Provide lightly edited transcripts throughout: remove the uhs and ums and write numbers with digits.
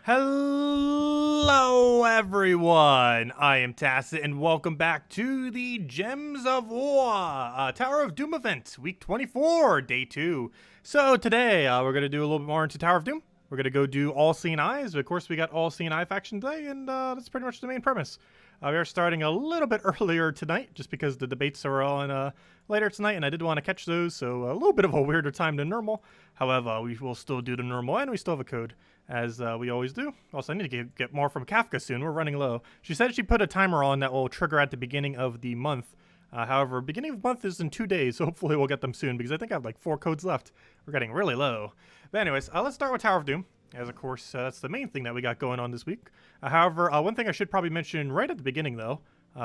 Hello everyone, I am Tacit and welcome back to the Gems of War Tower of Doom event, week 24, day 2. So today we're going to do a little bit more into Tower of Doom. We're going to go do all seeing eyes. Of course we got all seeing eye faction today, and that's pretty much the main premise. We are starting a little bit earlier tonight just because the debates are on later tonight, and I did want to catch those, so a little bit of a weirder time than normal. However, we will still do the normal, and we still have a code, as we always do. Also, I need to get more from Kafka soon. We're running low. She said she put a timer on that will trigger at the beginning of the month. However, beginning of the month is in 2 days, so hopefully we'll get them soon, because I think I have like 4 codes left. We're getting really low. But anyways, let's start with Tower of Doom, as of course that's the main thing that we got going on this week. However, one thing I should probably mention right at the beginning, though,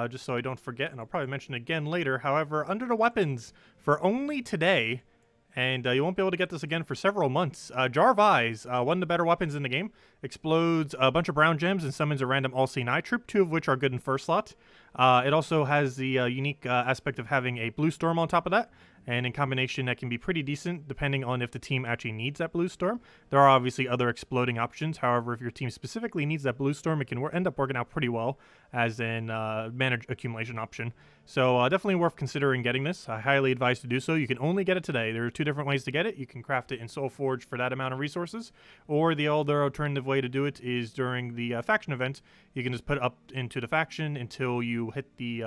just so I don't forget, and I'll probably mention again later. However, under the weapons, for only today, and you won't be able to get this again for several months, Jar of Eyes, one of the better weapons in the game, explodes a bunch of brown gems and summons a random all-seeing eye troop, 2 of which are good in first slot. It also has the unique aspect of having a blue storm on top of that, and in combination that can be pretty decent depending on if the team actually needs that blue storm. There are obviously other exploding options. However, if your team specifically needs that blue storm, it can end up working out pretty well as an mana accumulation option. So definitely worth considering getting this. I highly advise to do so. You can only get it today. There are 2 different ways to get it. You can craft it in SoulForge for that amount of resources, or the other alternative way to do it is during the faction event. You can just put it up into the faction until you hit the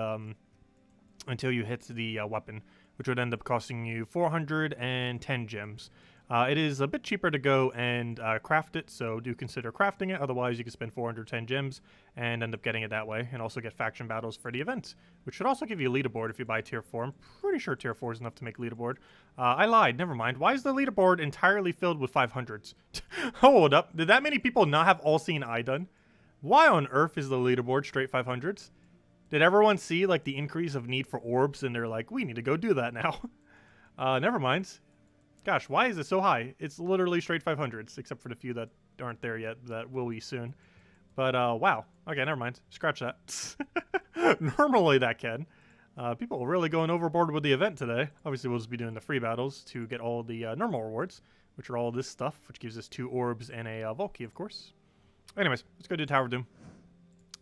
weapon, which would end up costing you 410 gems. It is a bit cheaper to go and craft it, so do consider crafting it. Otherwise, you can spend 410 gems and end up getting it that way, and also get faction battles for the event, which should also give you a leaderboard if you buy tier 4. I'm pretty sure tier 4 is enough to make leaderboard. I lied, never mind. Why is the leaderboard entirely filled with 500s? Hold up, did that many people not have all-seeing eye done? Why on earth is the leaderboard straight 500s? Did everyone see like the increase of need for orbs and they're like, we need to go do that now? Never mind. Gosh, why is it so high? It's literally straight 500s, except for the few that aren't there yet that will be soon. But wow. Okay, never mind. Scratch that. Normally that can. People are really going overboard with the event today. Obviously we'll just be doing the free battles to get all the normal rewards, which are all this stuff, which gives us 2 orbs and a Vault Key, of course. Anyways, let's go do Tower of Doom.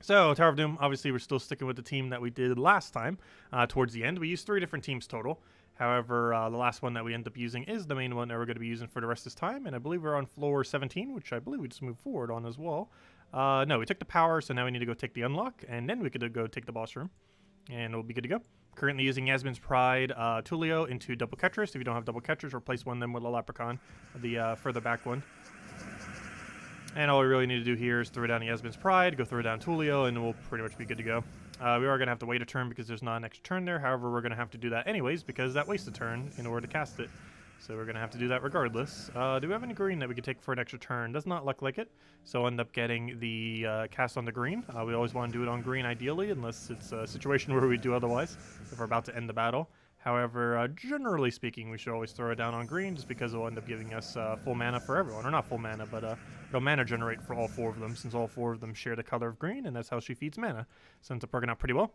So, Tower of Doom, obviously we're still sticking with the team that we did last time. Towards the end, we used 3 different teams total. However, the last one that we end up using is the main one that we're going to be using for the rest of this time. And I believe we're on floor 17, which I believe we just moved forward on as well. No, we took the power, so now we need to go take the unlock. And then we could go take the boss room. And we'll be good to go. Currently using Yasmin's Pride, Tulio into Double Ketris. If you don't have Double Ketris, replace one of them with a Leprechaun, the further back one. And all we really need to do here is throw down Yasmin's Pride, go throw down Tulio, and we'll pretty much be good to go. We are going to have to wait a turn because there's not an extra turn there. However, we're going to have to do that anyways because that wastes a turn in order to cast it. So we're going to have to do that regardless. Do we have any green that we could take for an extra turn? Does not look like it. So I'll end up getting the cast on the green. We always want to do it on green ideally, unless it's a situation where we do otherwise, if we're about to end the battle. However, generally speaking, we should always throw it down on green just because it'll end up giving us full mana for everyone. Or not full mana, but it'll mana generate for all 4 of them since all 4 of them share the color of green, and that's how she feeds mana. So ends up working out pretty well.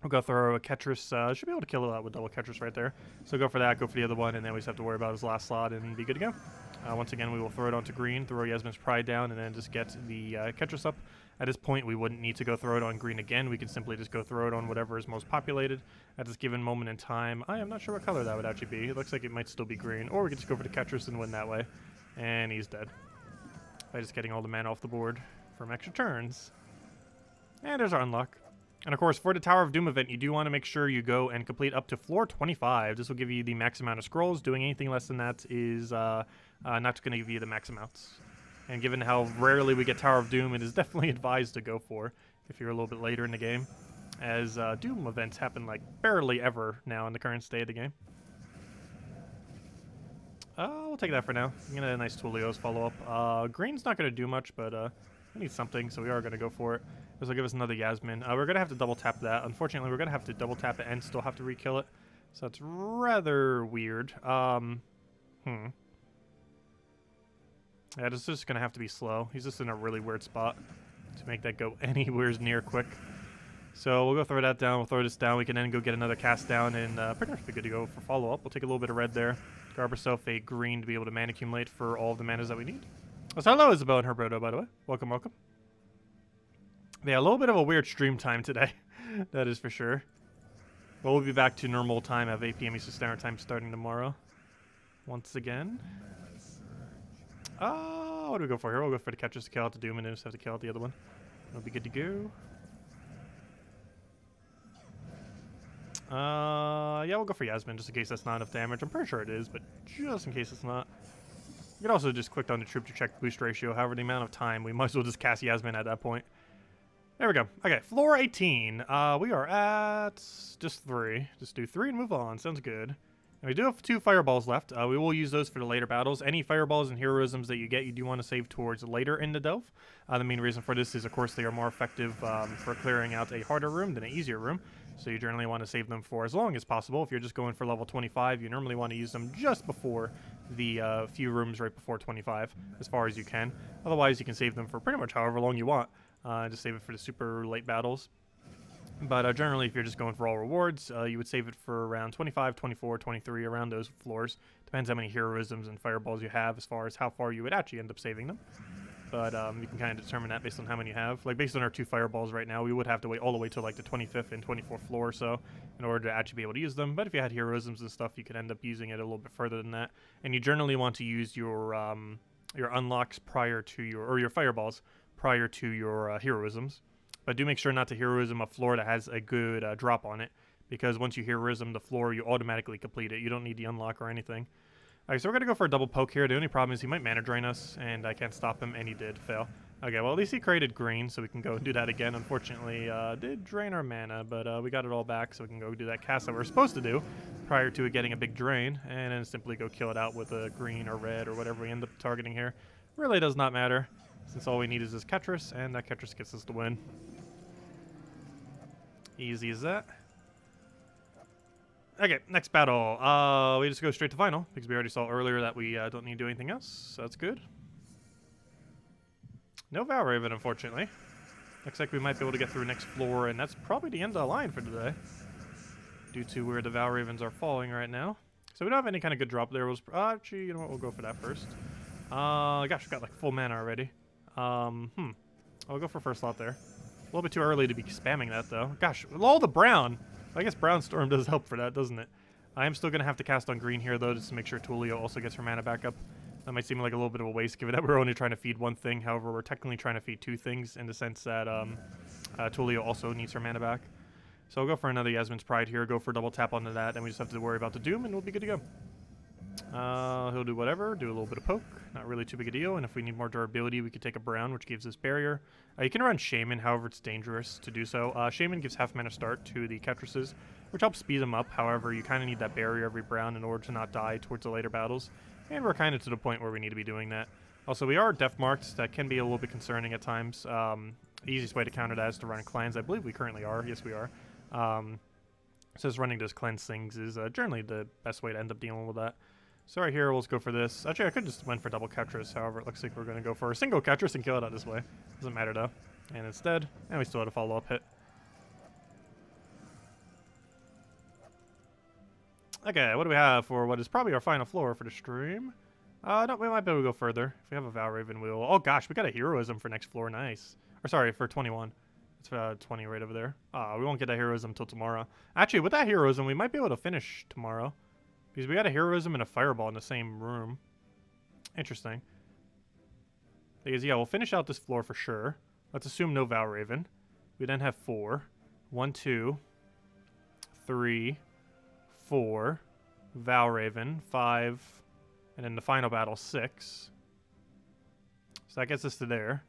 We'll go throw a Ketris. Should be able to kill it out with double Ketris right there. So go for that, go for the other one, and then we just have to worry about his last slot and be good to go. Once again, we will throw it onto green, throw Yasmin's Pride down, and then just get the Ketris up. At this point, we wouldn't need to go throw it on green again. We can simply just go throw it on whatever is most populated at this given moment in time. I am not sure what color that would actually be. It looks like it might still be green. Or we could just go for the Ketris and win that way. And he's dead. By just getting all the mana off the board from extra turns. And there's our unlock. And of course, for the Tower of Doom event, you do want to make sure you go and complete up to floor 25. This will give you the max amount of scrolls. Doing anything less than that is not going to give you the max amounts. And given how rarely we get Tower of Doom, it is definitely advised to go for if you're a little bit later in the game, as Doom events happen like barely ever now in the current state of the game. We'll take that for now. I'm going to get a nice Tulio's follow-up. Green's not going to do much, but we need something, so we are going to go for it. This will give us another Yasmin. We're going to have to double-tap that. Unfortunately, we're going to have to double-tap it and still have to re-kill it, so that's rather weird. Yeah, this is just going to have to be slow. He's just in a really weird spot to make that go anywhere near quick. So we'll go throw that down. We'll throw this down. We can then go get another cast down and pretty much be good to go for follow-up. We'll take a little bit of red there. Grab ourselves a green to be able to mana accumulate for all of the manas that we need. Oh, so hello, Isabel and Herberto, by the way. Welcome, welcome. Yeah, a little bit of a weird stream time today. That is for sure. But we'll be back to normal time at 8 p.m. Eastern Standard Time starting tomorrow. Once again. What do we go for here? We'll go for the catchers to kill out the Doom and then just have to kill out the other one. It'll be good to go. Yeah, we'll go for Yasmin just in case that's not enough damage. I'm pretty sure it is, but just in case it's not. You can also just click on the troop to check the boost ratio. However, the amount of time, we might as well just cast Yasmin at that point. There we go. Okay, floor 18. We are at just 3. Just do 3 and move on. Sounds good. And we do have 2 fireballs left. We will use those for the later battles. Any fireballs and heroisms that you get, you do want to save towards later in the delve. The main reason for this is, of course, they are more effective for clearing out a harder room than an easier room. So you generally want to save them for as long as possible. If you're just going for level 25, you normally want to use them just before the few rooms right before 25, as far as you can. Otherwise, you can save them for pretty much however long you want. Just save it for the super late battles. But generally, if you're just going for all rewards, you would save it for around 25, 24, 23, around those floors. Depends how many heroisms and fireballs you have as far as how far you would actually end up saving them. But you can kind of determine that based on how many you have. Like, based on our 2 fireballs right now, we would have to wait all the way to like the 25th and 24th floor or so in order to actually be able to use them. But if you had heroisms and stuff, you could end up using it a little bit further than that. And you generally want to use your unlocks prior to your fireballs prior to your heroisms. But do make sure not to heroism a floor that has a good drop on it, because once you heroism the floor, you automatically complete it. You don't need the unlock or anything. Alright, so we're going to go for a double poke here. The only problem is he might mana drain us, and I can't stop him, and he did fail. Okay, well, at least he created green, so we can go and do that again. Unfortunately, did drain our mana, but we got it all back, so we can go do that cast that we're supposed to do prior to it getting a big drain, and then simply go kill it out with a green or red or whatever we end up targeting here. Really does not matter, since all we need is this Ketris, and that Ketris gets us the win. Easy as that. Okay, next battle. We just go straight to final, because we already saw earlier that we don't need to do anything else, so that's good. No Valraven, unfortunately. Looks like we might be able to get through next floor, and that's probably the end of the line for today, due to where the Valravens are falling right now. So we don't have any kind of good drop there. Actually, you know what? We'll go for that first. Gosh, we got like full mana already. I'll go for first slot there. A little bit too early to be spamming that, though. Gosh, with all the brown. I guess Brown Storm does help for that, doesn't it? I am still going to have to cast on green here, though, just to make sure Tulio also gets her mana back up. That might seem like a little bit of a waste, given that we're only trying to feed one thing. However, we're technically trying to feed 2 things, in the sense that Tulio also needs her mana back. So I'll go for another Yasmin's Pride here, go for a double tap onto that, and we just have to worry about the Doom, and we'll be good to go. He'll do whatever, do a little bit of poke, not really too big a deal, and if we need more durability, we could take a Brown, which gives us Barrier. You can run Shaman, however it's dangerous to do so. Shaman gives half mana start to the Ketrises, which helps speed them up. However, you kind of need that Barrier every Brown in order to not die towards the later battles, and we're kind of to the point where we need to be doing that. Also, we are death marked. That can be a little bit concerning at times. The easiest way to counter that is to run clans. I believe we currently are. Yes, we are. So just running those cleanse things is generally the best way to end up dealing with that. So right here, we'll just go for this. Actually, I could just went for double Ketris. However, it looks like we're going to go for a single Ketris and kill it out this way. Doesn't matter, though. And instead, and we still had a follow-up hit. Okay, what do we have for what is probably our final floor for the stream? No, we might be able to go further. If we have a Valraven, we'll... Oh, gosh, we got a Heroism for next floor. Nice. Or, sorry, for 21. It's 20 right over there. We won't get that Heroism until tomorrow. Actually, with that Heroism, we might be able to finish tomorrow. Because we got a Heroism and a Fireball in the same room. Interesting. Because, yeah, we'll finish out this floor for sure. Let's assume no Valraven. We then have 4. 1, 2, 3, 4. Valraven, 5. And then the final battle, 6. So that gets us to there.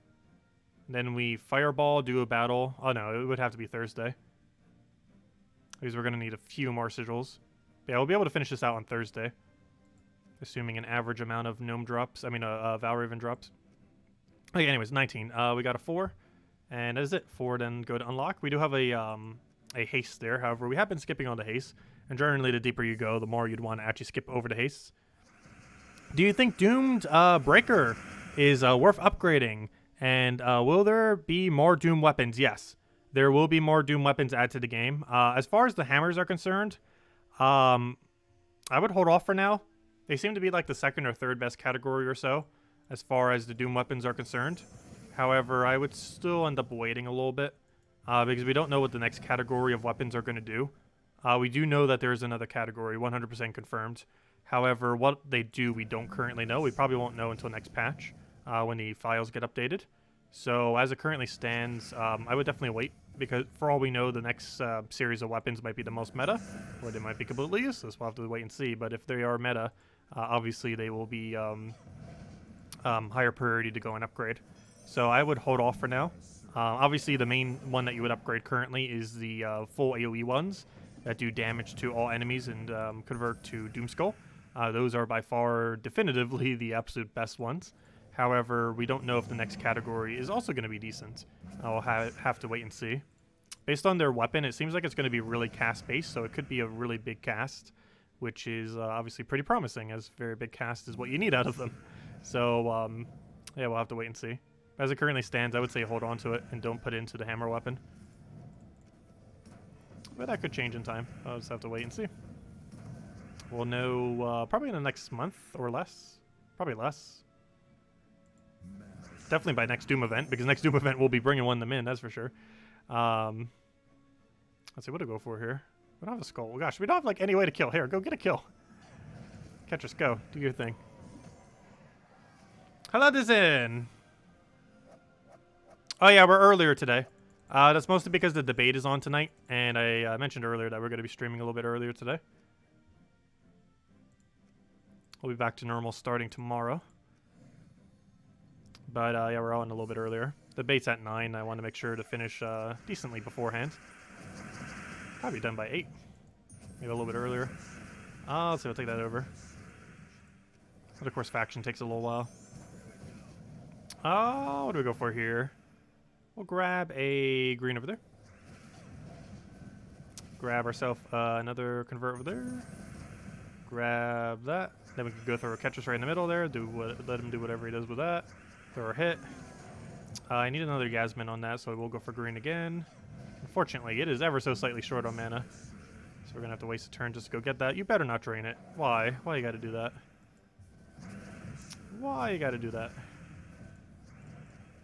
And then we Fireball, do a battle. Oh, no, it would have to be Thursday. Because we're going to need a few more sigils. Yeah, we'll be able to finish this out on Thursday, assuming an average amount of gnome drops. I mean, Valraven drops. Okay, anyways, 19. We got a 4, and that is it. 4, then go to unlock. We do have a haste there. However, we have been skipping on the haste, and generally, the deeper you go, the more you'd want to actually skip over the haste. Do you think Doomed Breaker is worth upgrading? And will there be more Doom weapons? Yes, there will be more Doom weapons added to the game. As far as the hammers are concerned, I would hold off for now. They seem to be like the second or third best category or so. as far as the Doom weapons are concerned. However, I would still end up waiting a little bit because we don't know what the next category of weapons are going to do. We do know that there's another category, 100% confirmed. However, what they do, we don't currently know. We probably won't know until next patch when the files get updated. So as it currently stands, I would definitely wait, because for all we know, the next series of weapons might be the most meta, or they might be completely useless. We'll have to wait and see. But if they are meta, obviously they will be higher priority to go and upgrade. So I would hold off for now. Obviously, the main one that you would upgrade currently is the full AoE ones that do damage to all enemies and convert to Doomskull. Those are by far definitively the absolute best ones. However, we don't know if the next category is also going to be decent. I'll have to wait and see. Based on their weapon, it seems like it's going to be really cast-based, so it could be a really big cast, which is obviously pretty promising, as very big cast is what you need out of them. So, yeah, we'll have to wait and see. As it currently stands, I would say hold on to it and don't put it into the hammer weapon. But that could change in time. I'll just have to wait and see. We'll know probably in the next month or less. Probably less. Definitely by next Doom event, because next Doom event will be bringing one of them in, that's for sure. Let's see, what to go for here. We don't have a skull. Gosh, we don't have like any way to kill. Here, go get a kill. Catchers, go. Do your thing. Hello, Drizzy. Oh yeah, we're earlier today. That's mostly because the debate is on tonight, and I mentioned earlier that we're going to be streaming a little bit earlier today. We'll be back to normal starting tomorrow. But yeah, we're on a little bit earlier. The debate's at 9. I want to make sure to finish decently beforehand. Probably done by 8. Maybe a little bit earlier. Let's see, I'll take that over. But of course, faction takes a little while. What do we go for here? We'll grab a green over there. Grab ourselves another convert over there. Grab that. Then we can go throw a catchers right in the middle there. Let him do whatever he does with that. Throw a hit. I need another Yasmin on that, so we'll go for green again. Unfortunately, it is ever so slightly short on mana. So we're going to have to waste a turn just to go get that. You better not drain it. Why? Why you got to do that? Why you got to do that?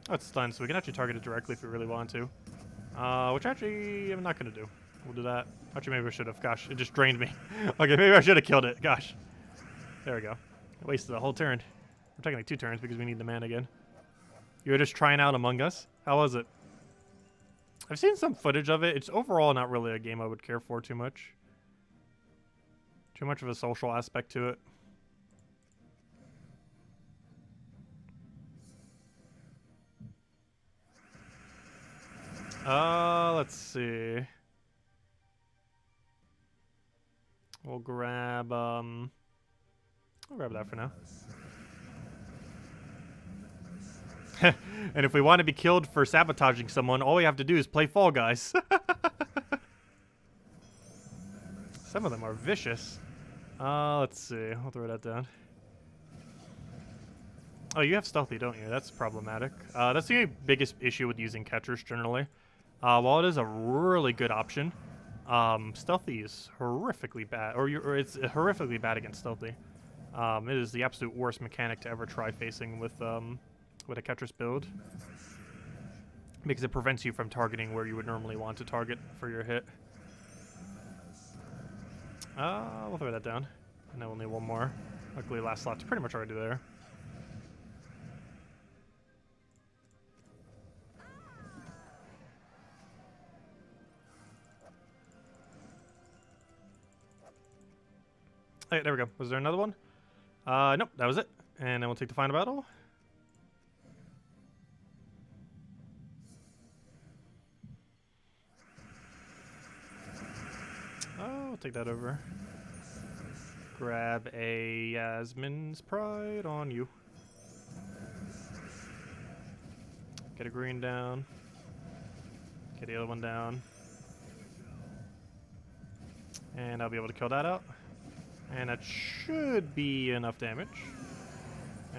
Oh, it's stunned, so we can actually target it directly if we really want to. Which actually I'm not going to do. We'll do that. Actually, maybe I should have. Gosh, it just drained me. Okay, maybe I should have killed it. Gosh. There we go. I wasted a whole turn. We're taking like 2 turns because we need the mana again. You were just trying out Among Us? How was it? I've seen some footage of it. It's overall not really a game I would care for too much. Too much of a social aspect to it. Let's see. We'll grab, I'll grab that for now. And if we want to be killed for sabotaging someone, all we have to do is play Fall Guys. Some of them are vicious. Let's see. I'll throw that down. Oh, you have stealthy, don't you? That's problematic. That's the biggest issue with using catchers generally. While it is a really good option, stealthy is horrifically bad, or it's horrifically bad against stealthy. It is the absolute worst mechanic to ever try facing with a catcher's build, because it prevents you from targeting where you would normally want to target for your hit. We'll throw that down, and then we'll need one more. Luckily, last slot's pretty much already there. Hey, there we go. Was there another one? Nope, that was it. And then we'll take the final battle. I'll take that over. Grab a Yasmin's Pride on you. Get a green down. Get the other one down. And I'll be able to kill that out. And that should be enough damage.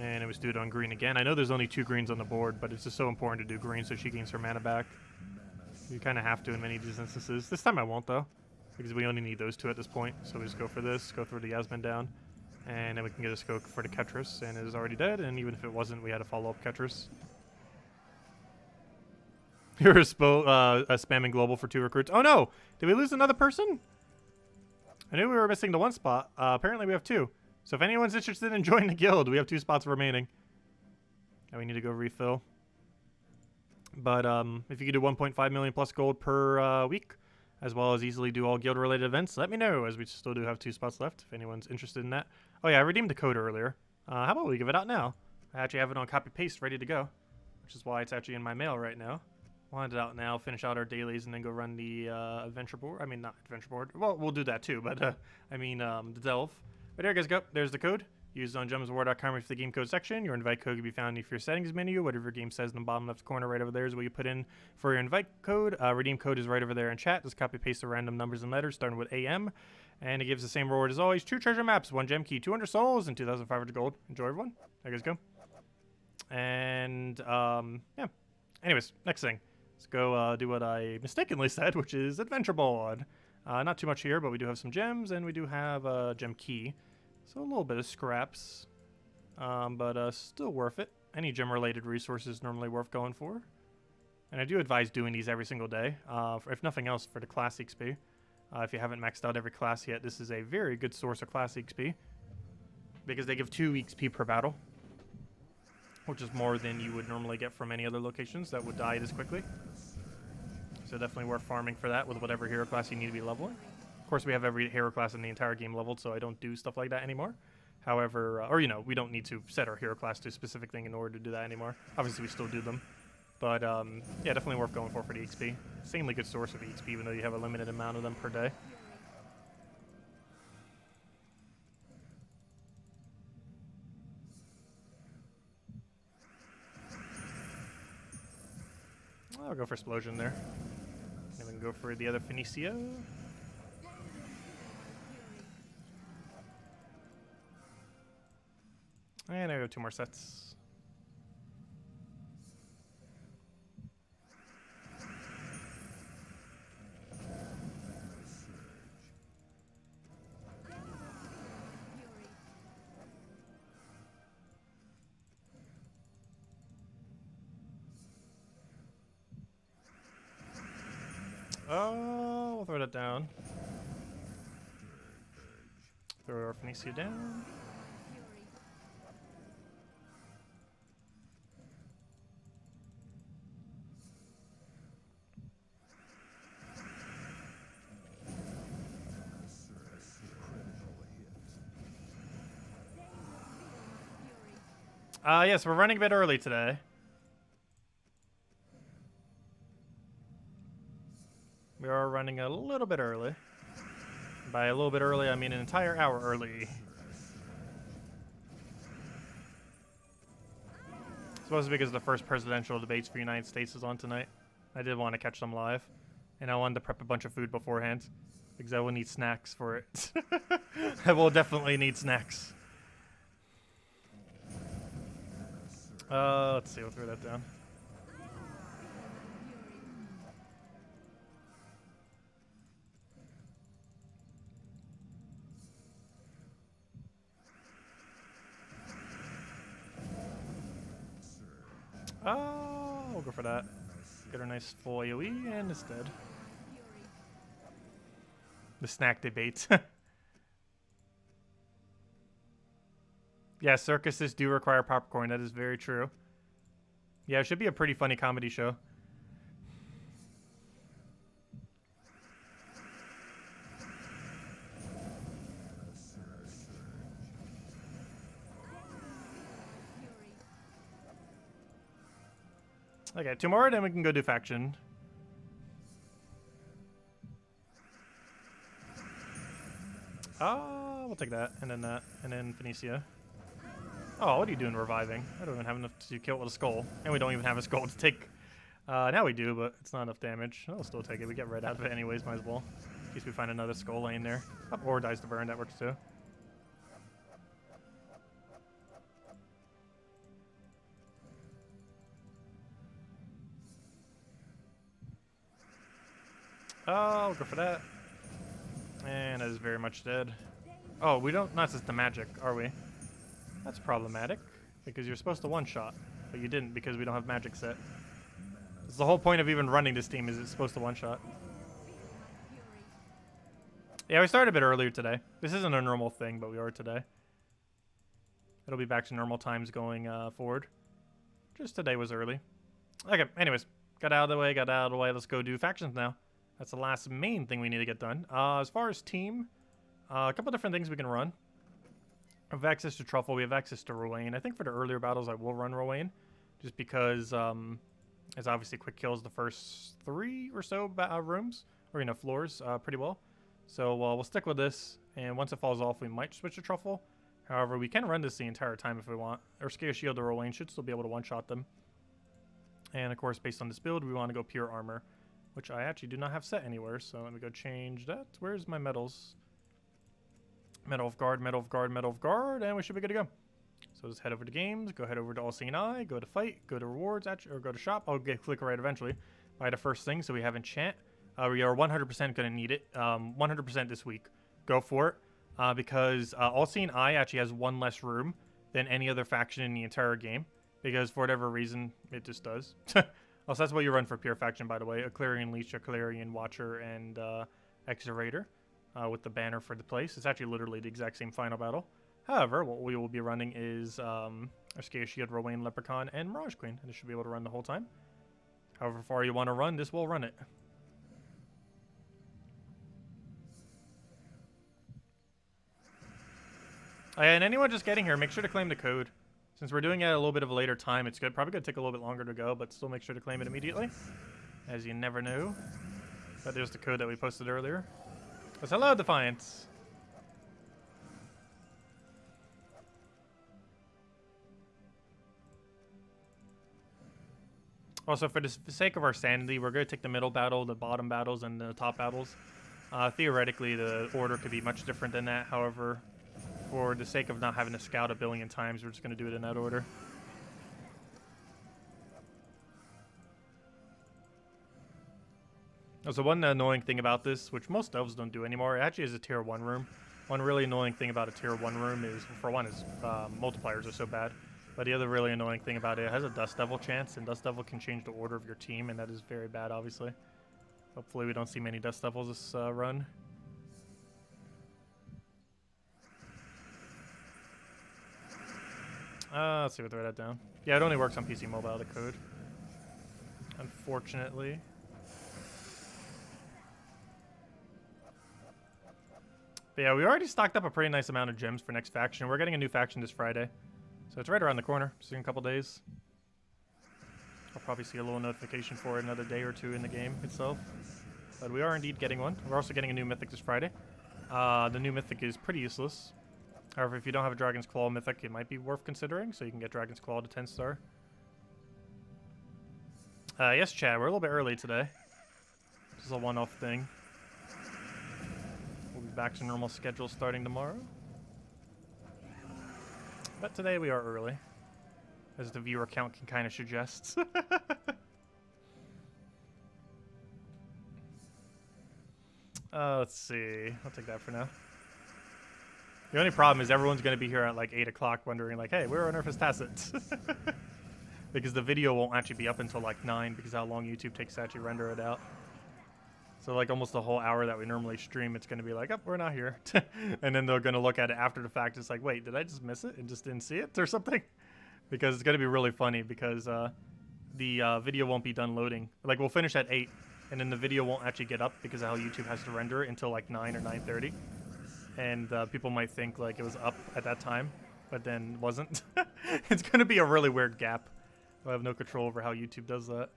And it was due on green again. I know there's only 2 greens on the board, but it's just so important to do green so she gains her mana back. You kind of have to in many of these instances. This time I won't, though, because we only need those 2 at this point. So we just go for this, go through the Yasmin down, And then we can get a Skoke for the Ketris, and it is already dead, and even if it wasn't, we had a follow-up Ketris. You're spamming global for 2 recruits. Oh no! Did we lose another person? I knew we were missing the 1 spot. Apparently we have 2. So if anyone's interested in joining the guild, we have 2 spots remaining. And we need to go refill. But if you could do 1.5 million plus gold per week, as well as easily do all guild-related events, let me know, as we still do have 2 spots left, if anyone's interested in that. Oh yeah, I redeemed the code earlier. How about we give it out now? I actually have it on copy-paste ready to go, which is why it's actually in my mail right now. Want it out now, finish out our dailies, and then go run the adventure board. I mean, not adventure board. Well, we'll do that too, but I mean the delve. But there you guys go. There's the code. Use on gemswar.com for the game code section. Your invite code can be found in your settings menu. Whatever your game says in the bottom left corner right over there is what you put in for your invite code. Redeem code is right over there in chat. Just copy paste the random numbers and letters starting with AM. And it gives the same reward as always. 2 treasure maps, 1 gem key, 200 souls, and 2,500 gold. Enjoy everyone. There you guys go. And yeah. Anyways, next thing. Let's go do what I mistakenly said, which is adventure board. Not too much here, but we do have some gems, and we do have a gem key. So a little bit of scraps, but still worth it. Any gem-related resource is normally worth going for. And I do advise doing these every single day, if nothing else, for the class XP. If you haven't maxed out every class yet, this is a very good source of class XP, because they give 2 XP per battle, which is more than you would normally get from any other locations that would die this quickly. So definitely worth farming for that with whatever hero class you need to be leveling. Of course, we have every hero class in the entire game leveled, so I don't do stuff like that anymore. However, or you know, we don't need to set our hero class to a specific thing in order to do that anymore. Obviously, we still do them. But yeah, definitely worth going for the XP. Insanely good source of XP, even though you have a limited amount of them per day. I'll go for Explosion there. Then we can go for the other Phoenicia. And I go 2 more sets. Oh, we'll throw that down. Throw our Phoenicia down. Yes, we're running a bit early today. We are running a little bit early. By a little bit early, I mean an entire hour early. Supposed because the first presidential debates for the United States is on tonight. I did want to catch them live. And I wanted to prep a bunch of food beforehand, because I will need snacks for it. I will definitely need snacks. Let's see, we'll throw that down. We'll go for that. Get a nice full AoE, and it's dead. The snack debate. Yeah, circuses do require popcorn. That is very true. Yeah, it should be a pretty funny comedy show. Okay, 2 more, then we can go do faction. We'll take that, and then Phoenicia. Oh, what are you doing reviving? I don't even have enough to kill it with a skull. And we don't even have a skull to take. Now we do, but it's not enough damage. I'll still take it. We get red out of it anyways, might as well. In case we find another skull laying there. Oh, or dies to burn, that works too. I'll go for that. And that is very much dead. Oh, we don't not just the magic, are we? That's problematic because you're supposed to one-shot, but you didn't because we don't have magic set. It's the whole point of even running this team is it's supposed to one-shot. Yeah, we started a bit earlier today. This isn't a normal thing, but we are today. It'll be back to normal times going forward. Just today was early. Okay, anyways. Got out of the way, Let's go do factions now. That's the last main thing we need to get done. As far as team, a couple different things we can run. We have access to Truffle, we have access to Rowan. I think for the earlier battles I will run Rowan. Just because it's obviously quick kills the first 3 or so rooms. Or, you know, floors pretty well. So we'll stick with this. And once it falls off, we might switch to Truffle. However, we can run this the entire time if we want. Or Scare Shield or Rowan should still be able to one-shot them. And of course, based on this build, we want to go pure armor, which I actually do not have set anywhere. So let me go change that. Where's my medals? Medal of Guard, Medal of Guard, Medal of Guard, and we should be good to go. So just head over to games, go head over to All Seeing Eye, go to fight, go to rewards, or go to shop. I'll get click right eventually. Buy the first thing so we have enchant. We are 100% going to need it. 100% this week. Go for it. Because All Seeing Eye actually has 1 less room than any other faction in the entire game. Because for whatever reason, it just does. Also, that's what you run for pure faction, by the way. A Clarion Leech, a Clarion Watcher, and Exorator with the banner for the place. It's actually literally the exact same final battle. However, what we will be running is our Scare Shield, Rowan, Leprechaun, and Mirage Queen. And this should be able to run the whole time. However far you want to run, this will run it. And anyone just getting here, make sure to claim the code. Since we're doing it at a little bit of a later time, it's probably going to take a little bit longer to go, but still make sure to claim it immediately, as you never know. But there's the code that we posted earlier. But hello, Defiance. Also, for the sake of our sanity, we're going to take the middle battle, the bottom battles, and the top battles. Theoretically, the order could be much different than that. However, for the sake of not having to scout a billion times, we're just going to do it in that order. Also, one annoying thing about this, which most elves don't do anymore, it actually is a tier 1 room. One really annoying thing about a tier 1 room is, for one, is multipliers are so bad. But the other really annoying thing about it has a Dust Devil chance, and Dust Devil can change the order of your team, and that is very bad, obviously. Hopefully we don't see many Dust Devils this run. Let's see if we throw that down. Yeah, it only works on PC Mobile, the code. Unfortunately. But yeah, we already stocked up a pretty nice amount of gems for next faction. We're getting a new faction this Friday. So it's right around the corner, just in a couple days. I'll probably see a little notification for it another day or 2 in the game itself. But we are indeed getting one. We're also getting a new mythic this Friday. The new mythic is pretty useless. However, if you don't have a Dragon's Claw mythic, it might be worth considering, so you can get Dragon's Claw to 10-star. Yes, Chad, we're a little bit early today. This is a one-off thing. We'll be back to normal schedule starting tomorrow. But today we are early, as the viewer count can kind of suggest. Let's see. I'll take that for now. The only problem is everyone's going to be here at like 8 o'clock wondering like, hey, where on earth is Tacit? Because the video won't actually be up until like 9 because how long YouTube takes to actually render it out. So like almost the whole hour that we normally stream, it's going to be like, oh, we're not here. And then they're going to look at it after the fact. It's like, wait, did I just miss it and just didn't see it or something? Because it's going to be really funny because the video won't be done loading. Like we'll finish at 8 and then the video won't actually get up because of how YouTube has to render it until like 9 or 9:30. And people might think like it was up at that time, but then wasn't. It's going to be a really weird gap. I have no control over how YouTube does that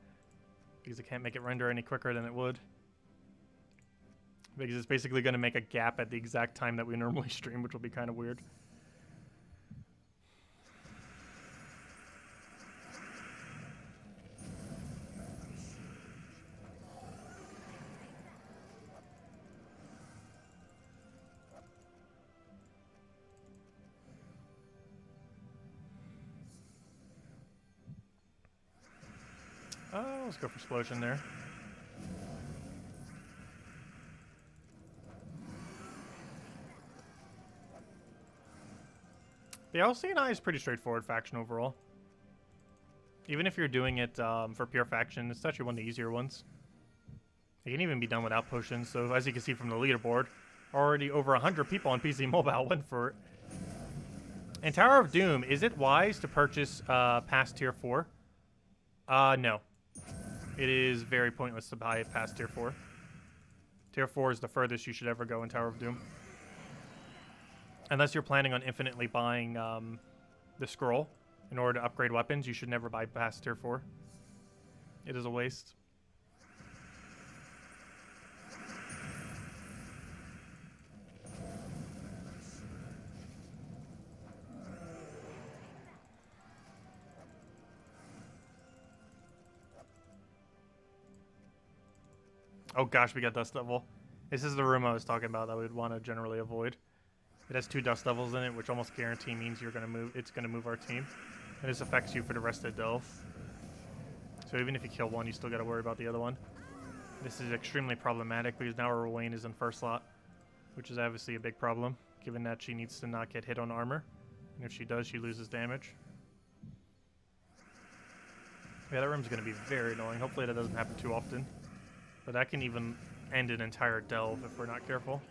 because it can't make it render any quicker than it would. Because it's basically going to make a gap at the exact time that we normally stream, which will be kind of weird. Let's go for Explosion there. The All-Seeing Eye is pretty straightforward faction overall. Even if you're doing it for pure faction, it's actually one of the easier ones. It can even be done without potions, so as you can see from the leaderboard, already over 100 people on PC Mobile went for it. And Tower of Doom, is it wise to purchase past tier 4? No. It is very pointless to buy it past tier 4. Tier 4 is the furthest you should ever go in Tower of Doom. Unless you're planning on infinitely buying the scroll in order to upgrade weapons, you should never buy past tier 4. It is a waste. Oh gosh, we got Dust Devil. This is the room I was talking about that we'd want to generally avoid. It has 2 Dust Devils in it, which almost guarantee means you're gonna move. It's gonna move our team, and this affects you for the rest of the delve. So even if you kill one, you still gotta worry about the other one. This is extremely problematic because now our Wayne is in first slot, which is obviously a big problem, given that she needs to not get hit on armor, and if she does, she loses damage. Yeah, that room's gonna be very annoying. Hopefully that doesn't happen too often. But that can even end an entire delve if we're not careful.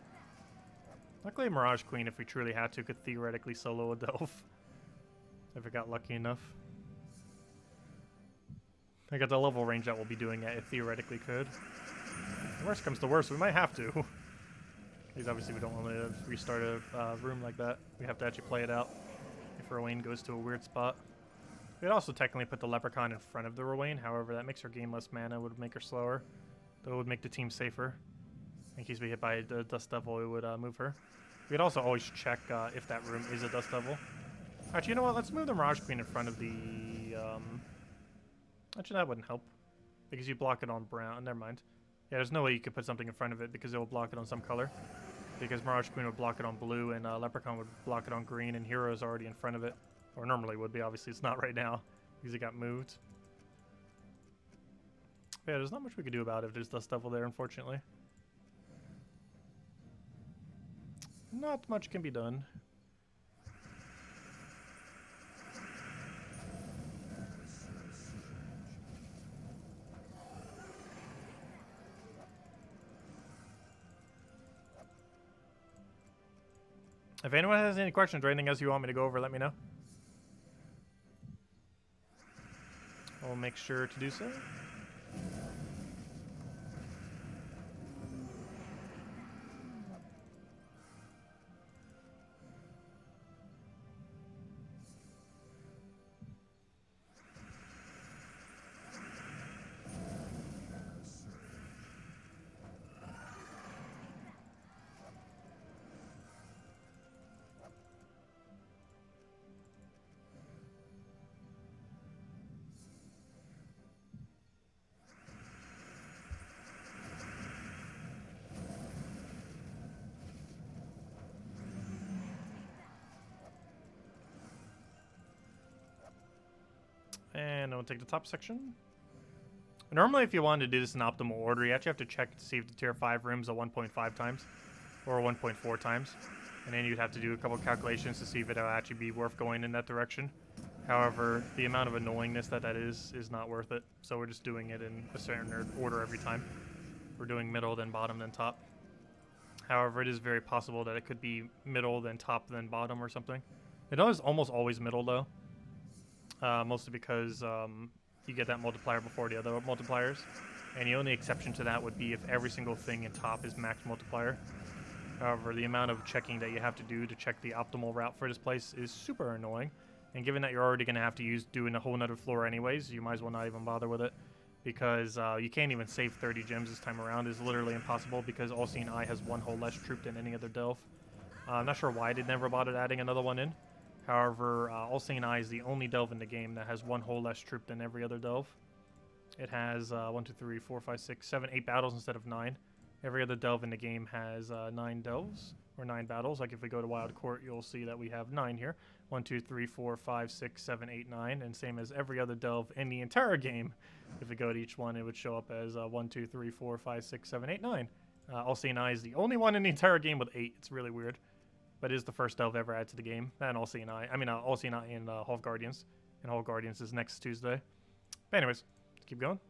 Luckily, Mirage Queen, if we truly had to, could theoretically solo a delve. If it got lucky enough. I got the level range that we'll be doing it theoretically could. The worst comes to worst, we might have to. Because obviously we don't want to restart a room like that. We have to actually play it out if Rowan goes to a weird spot. We could also technically put the Leprechaun in front of the Rowan, however that makes her gain less mana, would make her slower. Though it would make the team safer. In case we hit by the Dust Devil, it would move her. We could also always check if that room is a Dust Devil. Actually, you know what? Let's move the Mirage Queen in front of the... Actually, that wouldn't help. Because you block it on brown. Never mind. Yeah, there's no way you could put something in front of it because it will block it on some color. Because Mirage Queen would block it on blue and Leprechaun would block it on green and Hero is already in front of it. Or normally would be. Obviously, it's not right now because it got moved. Yeah, there's not much we could do about it if there's Dust Devil there, unfortunately. Not much can be done. If anyone has any questions or anything else you want me to go over, let me know. I'll make sure to do so. And I'll take the top section. Normally, if you wanted to do this in optimal order, you actually have to check to see if the tier 5 rooms are 1.5 times or 1.4 times. And then you'd have to do a couple of calculations to see if it'll actually be worth going in that direction. However, the amount of annoyingness that is not worth it. So we're just doing it in a certain order every time. We're doing middle, then bottom, then top. However, it is very possible that it could be middle, then top, then bottom or something. It is almost always middle, though. Mostly because you get that multiplier before the other multipliers. And the only exception to that would be if every single thing in top is max multiplier. However, the amount of checking that you have to do to check the optimal route for this place is super annoying. And given that you're already going to have to doing a whole nother floor anyways, you might as well not even bother with it. Because you can't even save 30 gems this time around. It's literally impossible because All-Seeing Eye has one hole less troop than any other delve. I'm not sure why they never bothered adding another one in. However, All-Seeing Eye is the only delve in the game that has one hole less troop than every other delve. It has 1, 2, 3, 4, 5, 6, 7, 8 battles instead of 9. Every other delve in the game has 9 delves, or 9 battles. Like if we go to Wild Court, you'll see that we have 9 here. 1, 2, 3, 4, 5, 6, 7, 8, 9. And same as every other delve in the entire game. If we go to each one, it would show up as 1, 2, 3, 4, 5, 6, 7, 8, 9. All-Seeing Eye is the only one in the entire game with 8. It's really weird. but it is the first delve ever added to the game. And all CNI. I mean, all CNI and Hall of Guardians. And Hall of Guardians is next Tuesday. But anyways, let's keep going.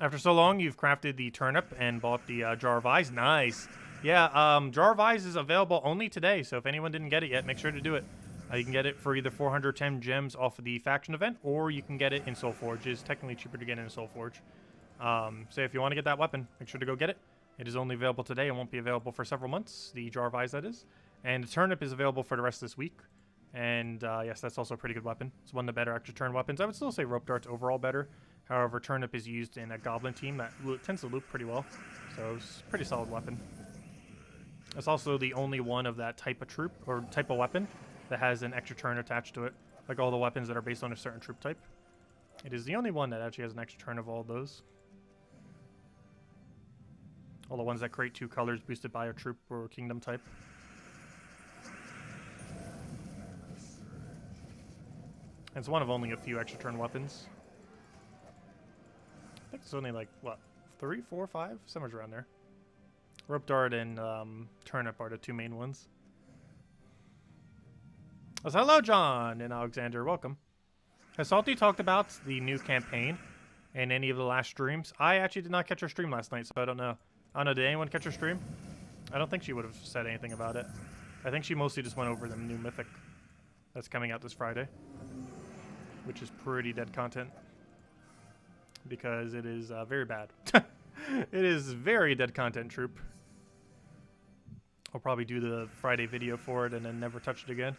After so long, you've crafted the turnip and bought the jar of eyes. Nice. Yeah, jar of eyes is available only today, so if anyone didn't get it yet, make sure to do it. You can get it for either 410 gems off of the faction event, or you can get it in Soulforge. It's technically cheaper to get it in Soulforge. So if you want to get that weapon, make sure to go get it. It is only available today and won't be available for several months. The jar of eyes, that is. And the turnip is available for the rest of this week. And yes, that's also a pretty good weapon. It's one of the better extra turn weapons. I would still say rope dart's overall better. However, turnip is used in a goblin team that tends to loop pretty well. So it's a pretty solid weapon. It's also the only one of that type of troop or type of weapon that has an extra turn attached to it. Like all the weapons that are based on a certain troop type. It is the only one that actually has an extra turn of all those. All the ones that create 2 colors boosted by a troop or kingdom type. It's one of only a few extra turn weapons. I think it's only like, what, 3, 4, 5? Somewhere around there. Rope dart and turnip are the 2 main ones. Oh, so hello, John and Alexander. Welcome. Has Salty talked about the new campaign in any of the last streams? I actually did not catch her stream last night, so I don't know. I don't know, did anyone catch her stream? I don't think she would have said anything about it. I think she mostly just went over the new mythic that's coming out this Friday. Which is pretty dead content. Because it is very bad. It is very dead content, troop. I'll probably do the Friday video for it and then never touch it again.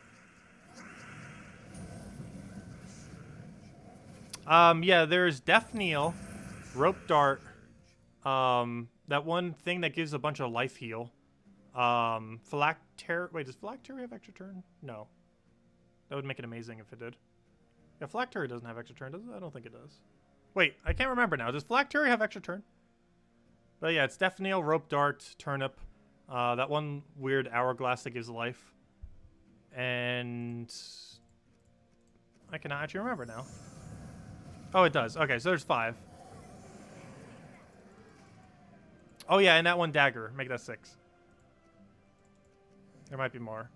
Yeah, there's Death Kneel, Rope Dart, that one thing that gives a bunch of life heal. Phylactery, wait, does Phylactery have extra turn? No. That would make it amazing if it did. Yeah, Phylactery doesn't have extra turn, does it? I don't think it does. Wait, I can't remember now. Does Phylactery have extra turn? But yeah, it's Death Kneel, Rope Dart, Turnip, that one weird hourglass that gives life. And I cannot actually remember now. Oh, it does. Okay, so there's 5. Oh yeah, and that one dagger. Make that 6. There might be more.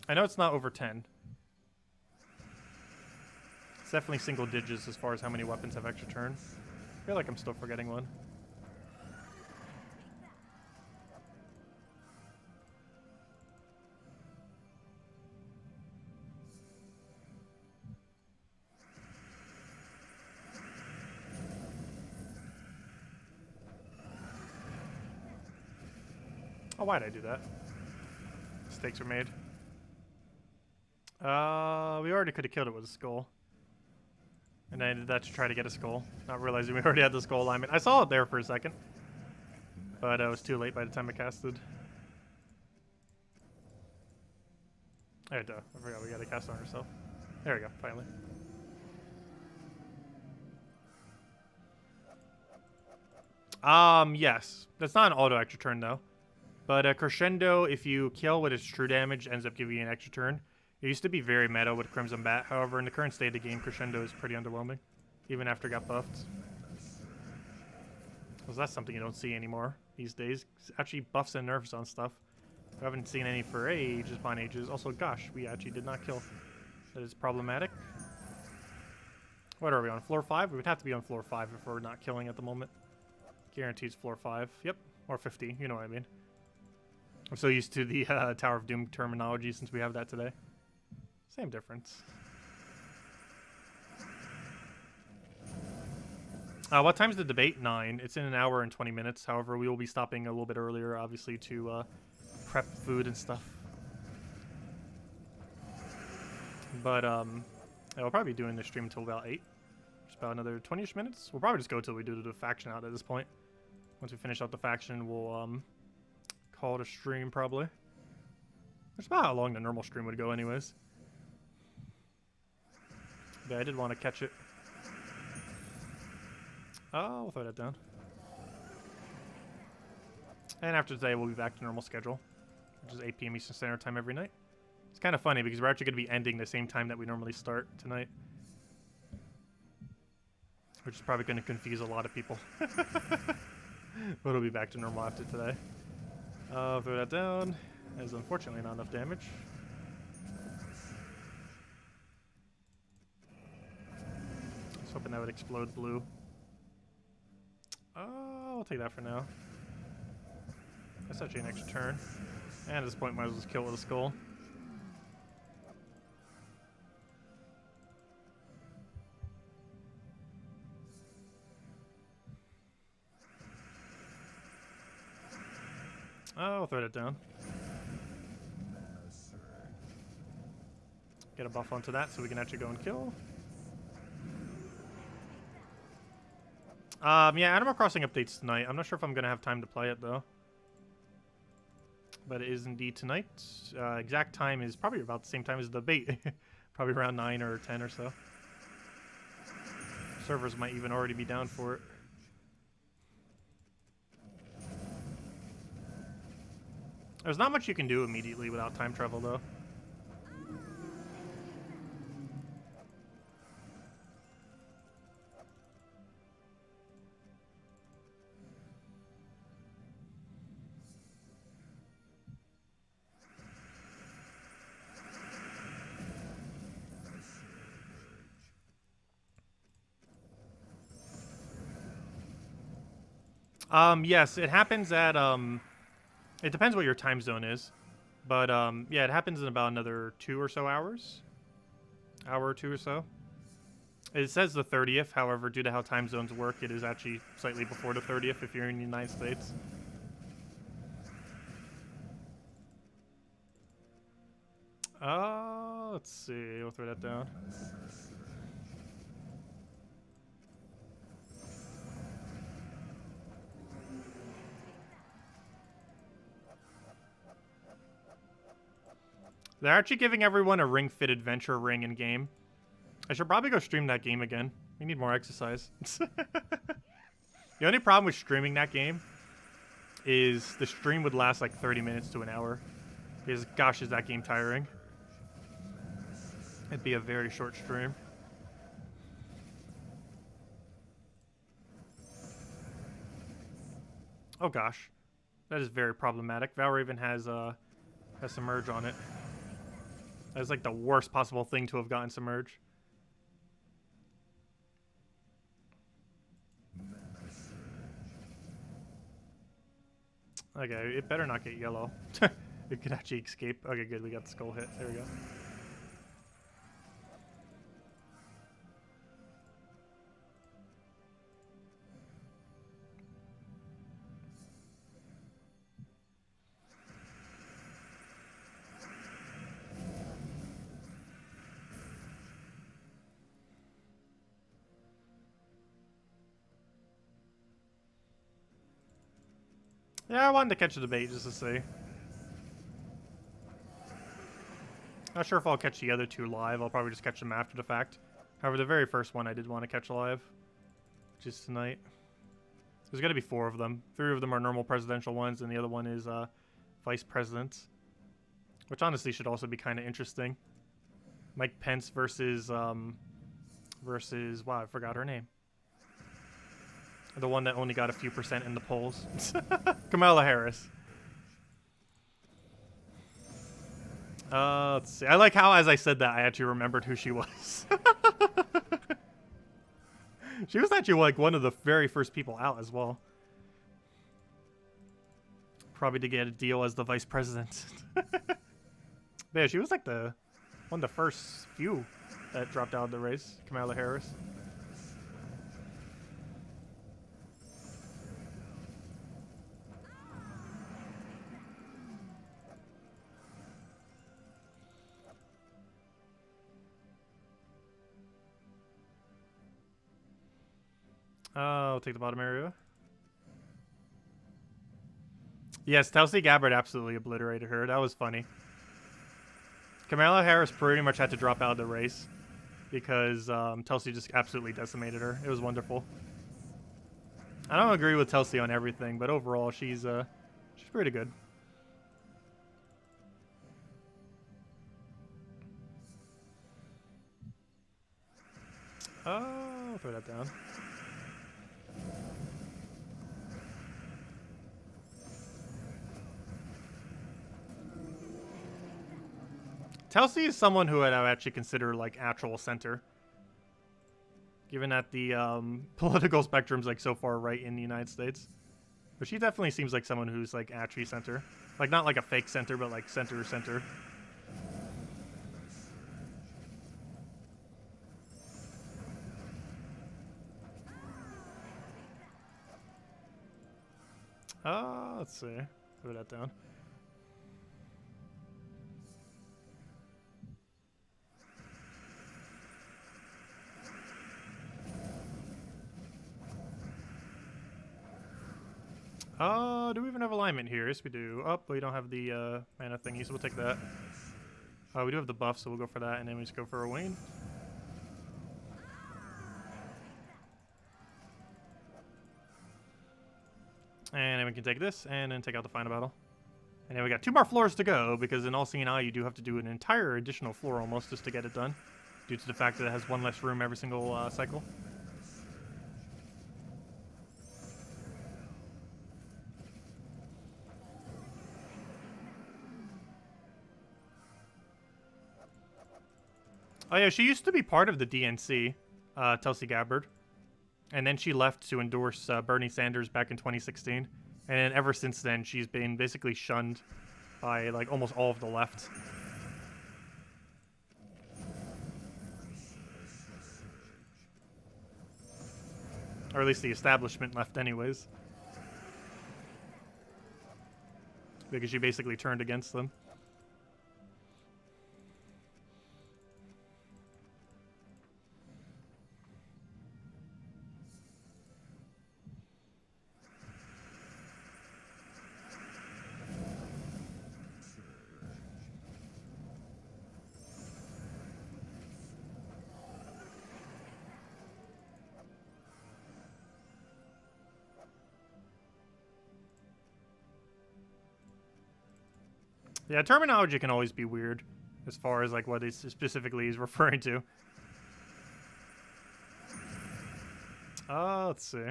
I know it's not over 10. It's definitely single digits as far as how many weapons have extra turn. I feel like I'm still forgetting one. Oh, why'd I do that? Mistakes were made. We already could have killed it with a skull. And I did that to try to get a skull, not realizing we already had the skull alignment. I saw it there for a second, but it was too late by the time I casted. There, duh. I forgot we gotta cast on herself. There we go, finally. Yes. That's not an auto extra turn, though. But Crescendo, if you kill with its true damage, ends up giving you an extra turn. It used to be very meta with Crimson Bat. However, in the current state of the game, Crescendo is pretty underwhelming, even after it got buffed. Because that's something you don't see anymore these days. It actually buffs and nerfs on stuff. I haven't seen any for ages upon ages. Also, gosh, we actually did not kill. That is problematic. What are we on? Floor 5? We would have to be on floor 5 if we're not killing at the moment. Guaranteed floor 5. Yep. Or 50. You know what I mean. I'm so used to the Tower of Doom terminology since we have that today. Same difference. What time's the debate? 9. It's in an hour and 20 minutes. However, we will be stopping a little bit earlier, obviously, to prep food and stuff. But yeah, we'll probably be doing this stream until about 8. Just about another 20-ish minutes. We'll probably just go till we do the faction out at this point. Once we finish out the faction, we'll call it a stream, probably. That's about how long the normal stream would go anyways. But I did want to catch it. Oh, we'll throw that down. And after today, we'll be back to normal schedule, which is 8 p.m. Eastern Standard Time every night. It's kind of funny because we're actually going to be ending the same time that we normally start tonight. Which is probably going to confuse a lot of people. But it'll be back to normal after today. Throw that down. That is unfortunately not enough damage. I was hoping that would explode blue. Oh, I'll take that for now. That's actually an extra turn. And at this point, might as well just kill with a skull. Oh, I'll throw that down. Get a buff onto that so we can actually go and kill. Yeah, Animal Crossing updates tonight. I'm not sure if I'm going to have time to play it, though. But it is indeed tonight. Exact time is probably about the same time as the debate. Probably around 9 or 10 or so. Servers might even already be down for it. There's not much you can do immediately without time travel, though. Yes, it happens at, it depends what your time zone is. But, yeah, it happens in about another 2 or so hours. Hour or 2 or so. It says the 30th, however, due to how time zones work, it is actually slightly before the 30th if you're in the United States. Let's see, we'll throw that down. They're actually giving everyone a Ring Fit Adventure ring in game. I should probably go stream that game again. We need more exercise. The only problem with streaming that game is the stream would last like 30 minutes to an hour. Because gosh, is that game tiring. It'd be a very short stream. Oh gosh. That is very problematic. Valraven has Submerge on it. That's like the worst possible thing to have gotten Submerge. Okay, it better not get yellow. It could actually escape. Okay, good. We got the skull hit. There we go. Yeah, I wanted to catch the bait just to see. Not sure if I'll catch the other two live. I'll probably just catch them after the fact. However, the very first one I did want to catch live. Which is tonight. There's going to be 4 of them. 3 of them are normal presidential ones, and the other one is vice presidents. Which honestly should also be kind of interesting. Mike Pence versus, wow, I forgot her name. The one that only got a few % in the polls. Kamala Harris. Let's see. I like how, as I said that, I actually remembered who she was. She was actually like one of the very first people out as well. Probably to get a deal as the vice president. Yeah, she was like one of the first few that dropped out of the race. Kamala Harris. I'll take the bottom area. Yes, Tulsi Gabbard absolutely obliterated her. That was funny. Kamala Harris pretty much had to drop out of the race because Tulsi just absolutely decimated her. It was wonderful. I don't agree with Tulsi on everything, but overall she's pretty good. I'll throw that down. Telsey is someone who I would actually consider like actual center. Given that the political spectrum's like so far right in the United States. But she definitely seems like someone who's like actually center. Like not like a fake center, but like center. Let's see. Throw that down. Do we even have alignment here? Yes, we do. Oh, but we don't have the mana thingy, so we'll take that. We do have the buff, so we'll go for that, and then we just go for a Wayne. And then we can take this, and then take out the final battle. And then we got 2 more floors to go, because in All Seeing Eye, you do have to do an entire additional floor almost just to get it done, due to the fact that it has 1 less room every single cycle. Oh yeah, she used to be part of the DNC, Tulsi Gabbard. And then she left to endorse Bernie Sanders back in 2016. And ever since then, she's been basically shunned by like almost all of the left. Or at least the establishment left anyways. Because she basically turned against them. Yeah, terminology can always be weird as far as like what it specifically is referring to. Let's see.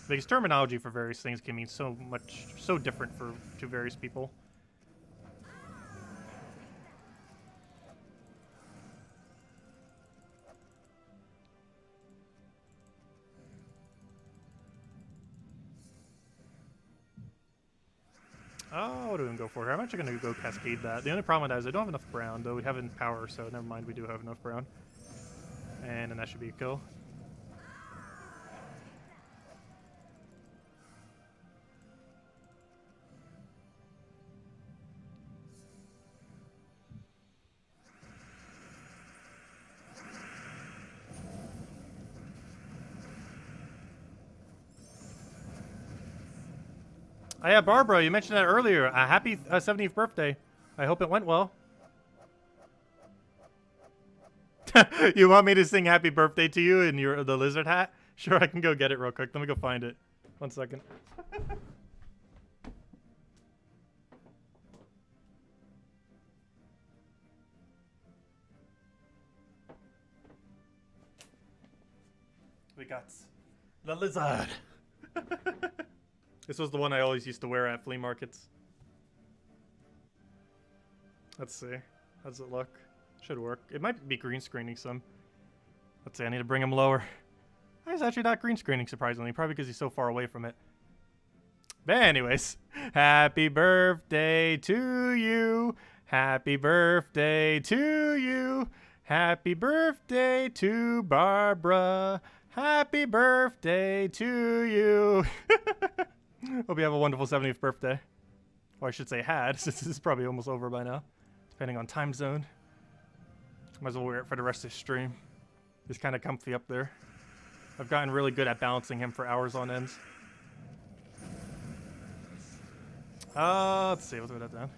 Because terminology for various things can mean so different to various people. What do we go for here? I'm actually going to go cascade that. The only problem with that is I don't have enough brown, though we have enough power, so never mind, we do have enough brown. And then that should be a kill. Oh yeah, Barbara, you mentioned that earlier. A happy 70th birthday. I hope it went well. You want me to sing happy birthday to you in the lizard hat? Sure, I can go get it real quick. Let me go find it. 1 second. We got the lizard. This was the one I always used to wear at flea markets. Let's see. How does it look? Should work. It might be green screening some. Let's see, I need to bring him lower. He's actually not green screening, surprisingly. Probably because he's so far away from it. But anyways. Happy birthday to you. Happy birthday to you. Happy birthday to Barbara. Happy birthday to you. Hope you have a wonderful 70th birthday. Or I should say had, since this is probably almost over by now. Depending on time zone. Might as well wear it for the rest of the stream. He's kind of comfy up there. I've gotten really good at balancing him for hours on ends. Let's see, we'll throw that down.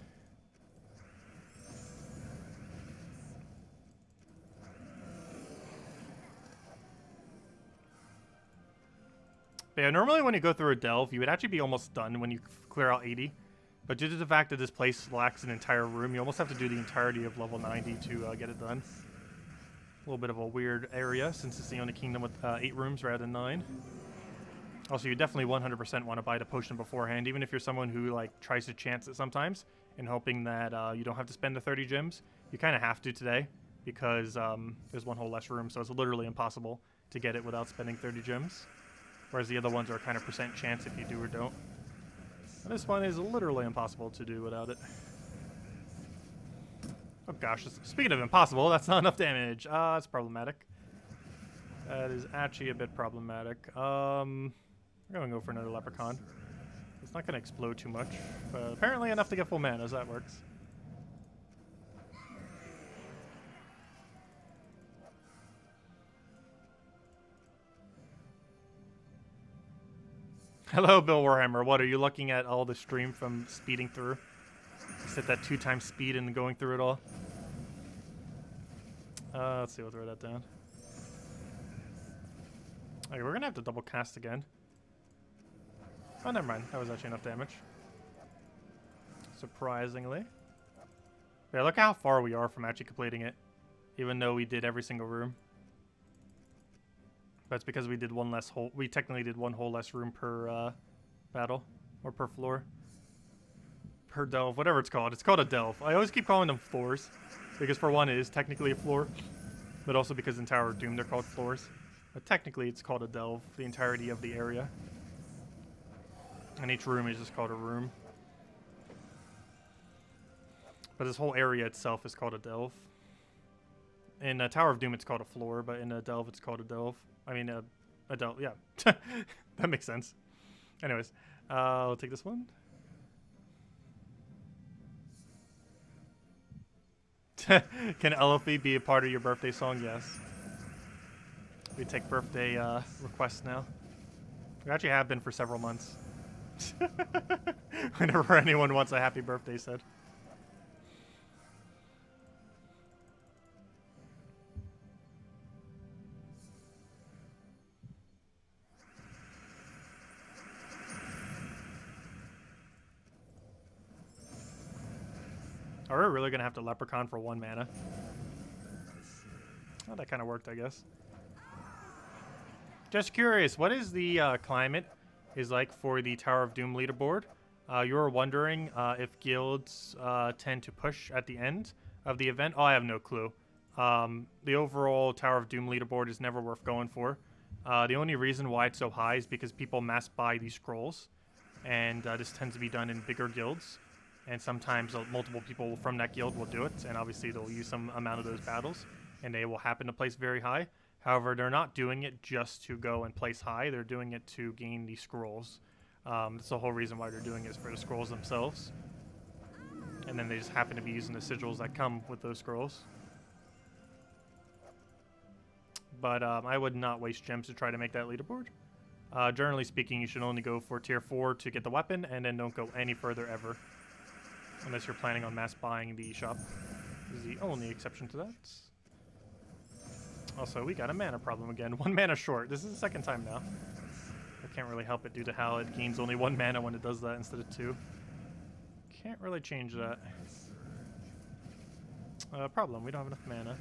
But yeah, normally when you go through a delve, you would actually be almost done when you clear out 80. But due to the fact that this place lacks an entire room, you almost have to do the entirety of level 90 to get it done. A little bit of a weird area, since it's the only kingdom with 8 rooms rather than 9. Also, you definitely 100% want to buy the potion beforehand, even if you're someone who like tries to chance it sometimes. and hoping that you don't have to spend the 30 gems. You kind of have to today because there's one whole less room, so it's literally impossible to get it without spending 30 gems. Whereas the other ones are kind of % chance if you do or don't. And this one is literally impossible to do without it. Oh gosh, speaking of impossible, that's not enough damage. That's problematic. That is actually a bit problematic. We're gonna go for another leprechaun. It's not gonna explode too much, but apparently enough to get full mana, so that works. Hello, Bill Warhammer. What, are you looking at all the stream from speeding through? Set that 2x speed and going through it all. Let's see, we'll throw that down. Okay, we're gonna have to double cast again. Oh, never mind. That was actually enough damage. Surprisingly. Yeah, look how far we are from actually completing it. Even though we did every single room. That's because we did one less hole. We technically did one whole less room per battle. Or per floor. Per delve, whatever it's called. It's called a delve. I always keep calling them floors. Because for one, it is technically a floor. But also because in Tower of Doom, they're called floors. But technically, it's called a delve. The entirety of the area. And each room is just called a room. But this whole area itself is called a delve. In Tower of Doom, it's called a floor. But in a delve, it's called a delve. I mean, a delve, yeah. That makes sense. Anyways, I'll take this one. Can elhay be a part of your birthday song? Yes. We take birthday requests now. We actually have been for several months. Whenever anyone wants a happy birthday said. Are we really going to have to leprechaun for 1 mana? Oh, that kind of worked, I guess. Just curious, what is the climate is like for the Tower of Doom leaderboard? You were wondering if guilds tend to push at the end of the event. Oh, I have no clue. The overall Tower of Doom leaderboard is never worth going for. The only reason why it's so high is because people mass buy these scrolls. And this tends to be done in bigger guilds. And sometimes multiple people from that guild will do it. And obviously they'll use some amount of those battles. And they will happen to place very high. However, they're not doing it just to go and place high. They're doing it to gain the scrolls. That's the whole reason why they're doing it, is for the scrolls themselves. And then they just happen to be using the sigils that come with those scrolls. But I would not waste gems to try to make that leaderboard. Generally speaking, you should only go for tier 4 to get the weapon, and then don't go any further ever. Unless you're planning on mass buying the shop. This is the only exception to that. Also, we got a mana problem again. 1 mana short. This is the 2nd time now. I can't really help it due to how it gains only 1 mana when it does that instead of 2. Can't really change that. Problem. We don't have enough mana.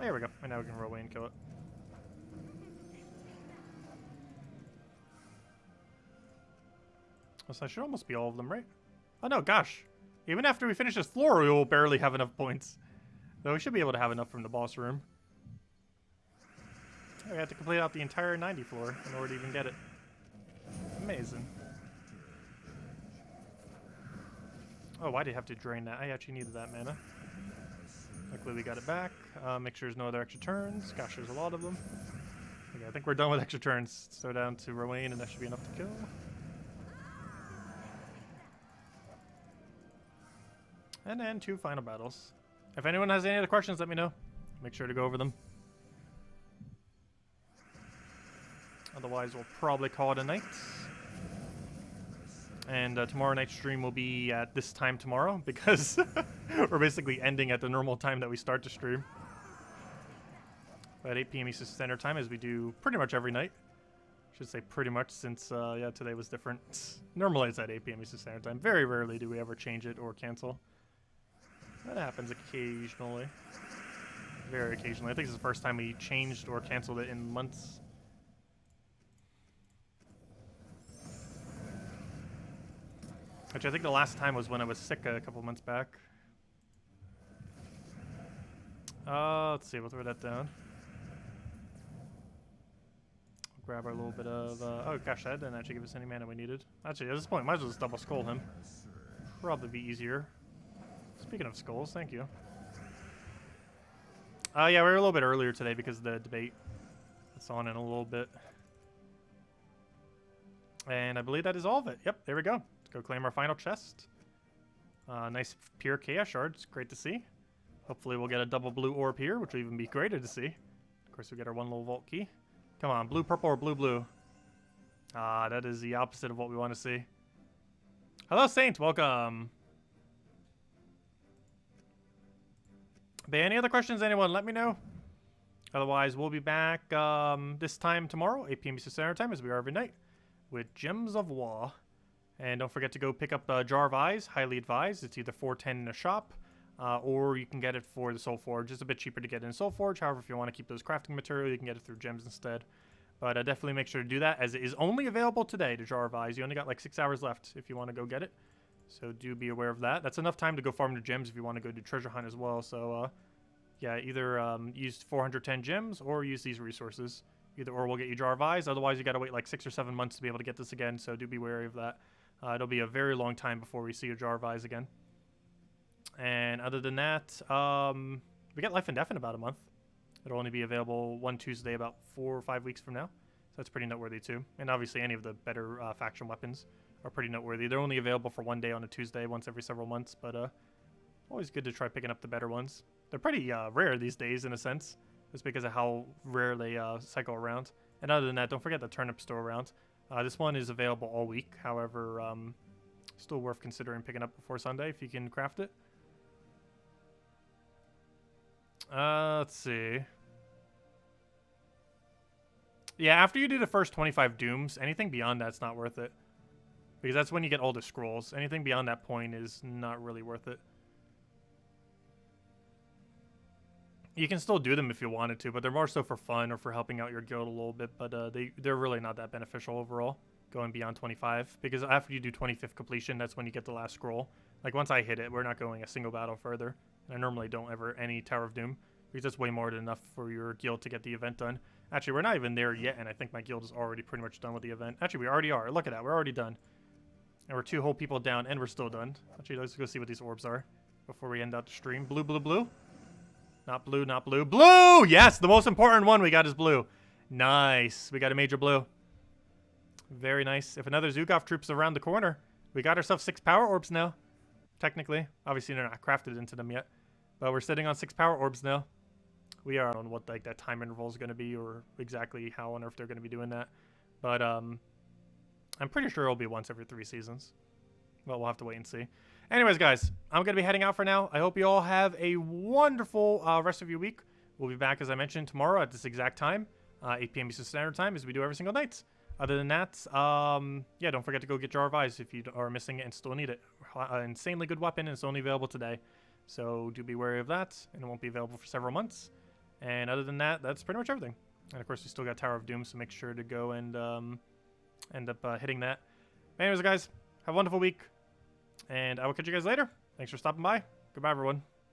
There we go. And now we can roll away and kill it. So that should almost be all of them, right? Oh no, gosh. Even after we finish this floor, we will barely have enough points. Though we should be able to have enough from the boss room. We have to complete out the entire 90 floor in order to even get it. Amazing. Oh, why did you have to drain that? I actually needed that mana. Luckily we got it back. Make sure there's no other extra turns. Gosh, there's a lot of them. Okay, I think we're done with extra turns. Let's throw down to Rowan, and that should be enough to kill. And then 2 final battles. If anyone has any other questions, let me know. Make sure to go over them. Otherwise, we'll probably call it a night. And tomorrow night's stream will be at this time tomorrow, because we're basically ending at the normal time that we start the stream. At 8 p.m. Eastern Standard Time, as we do pretty much every night. I should say pretty much, since yeah, today was different. Normally it's at 8 p.m. Eastern Standard Time. Very rarely do we ever change it or cancel. That happens occasionally. Very occasionally. I think this is the first time we changed or canceled it in months. Which I think the last time was when I was sick a couple months back. Let's see, we'll throw that down. Grab our little bit of, oh gosh, that didn't actually give us any mana we needed. Actually, at this point, might as well just double skull him. Probably be easier. Speaking of skulls, thank you. Yeah, we were a little bit earlier today because of the debate. That's on in a little bit. And I believe that is all of it. Yep, there we go. Let's go claim our final chest. Nice pure chaos shards. Great to see. Hopefully we'll get a double blue orb here, which will even be greater to see. Of course, we get our one little vault key. Come on, blue, purple, or blue, blue. That is the opposite of what we want to see. Hello, Saint. Welcome. But any other questions, anyone, let me know. Otherwise, we'll be back this time tomorrow, 8 p.m. Eastern Standard Time, as we are every night, with Gems of War. And don't forget to go pick up Jar of Eyes. Highly advised. It's either $4.10 in a shop, or you can get it for the Soul Forge. It's a bit cheaper to get in Soul Forge. However, if you want to keep those crafting material, you can get it through Gems instead. But definitely make sure to do that, as it is only available today, the Jar of Eyes. You only got like 6 hours left if you want to go get it. So do be aware of that. That's enough time to go farm the gems if you want to go do treasure hunt as well. So yeah, either use 410 gems or use these resources. Either or will get you Jar of Eyes. Otherwise, you got to wait like 6 or 7 months to be able to get this again. So do be wary of that. It'll be a very long time before we see a Jar of Eyes again. And other than that, we get Life and Death in about a month. It'll only be available one Tuesday about 4 or 5 weeks from now. So that's pretty noteworthy too. And obviously any of the better faction weapons are pretty noteworthy. They're only available for one day on a Tuesday, once every several months. But always good to try picking up the better ones. They're pretty rare these days in a sense. Just because of how rare they cycle around. And other than that, don't forget the turnip's still around. This one is available all week. However, still worth considering picking up before Sunday if you can craft it. Let's see. Yeah, after you do the first 25 dooms, anything beyond that's not worth it. Because that's when you get all the scrolls. Anything beyond that point is not really worth it. You can still do them if you wanted to, but they're more so for fun or for helping out your guild a little bit. But they're really not that beneficial overall, going beyond 25. Because after you do 25th completion, that's when you get the last scroll. Like, once I hit it, we're not going a single battle further. And I normally don't ever any Tower of Doom, because that's way more than enough for your guild to get the event done. Actually, we're not even there yet, and I think my guild is already pretty much done with the event. Actually, we already are. Look at that. We're already done. And we're 2 whole people down, and we're still done. Actually, let's go see what these orbs are before we end out the stream. Blue, blue, blue. Not blue, not blue. Blue! Yes, the most important one we got is blue. Nice. We got a major blue. Very nice. If another Zugov troop's around the corner, we got ourselves 6 power orbs now. Technically. Obviously, they're not crafted into them yet. But we're sitting on 6 power orbs now. We are on what like that time interval is going to be, or exactly how on earth they're going to be doing that. But I'm pretty sure it'll be once every 3 seasons. Well, we'll have to wait and see. Anyways, guys, I'm going to be heading out for now. I hope you all have a wonderful rest of your week. We'll be back, as I mentioned, tomorrow at this exact time, 8 p.m. Eastern Standard Time, as we do every single night. Other than that, yeah, don't forget to go get Jar of Eyes if you are missing it and still need it. Insanely good weapon, and it's only available today. So do be wary of that, and it won't be available for several months. And other than that, that's pretty much everything. And of course, we still got Tower of Doom, so make sure to go and end up hitting that. But anyways, guys, have a wonderful week. And I will catch you guys later. Thanks for stopping by. Goodbye, everyone.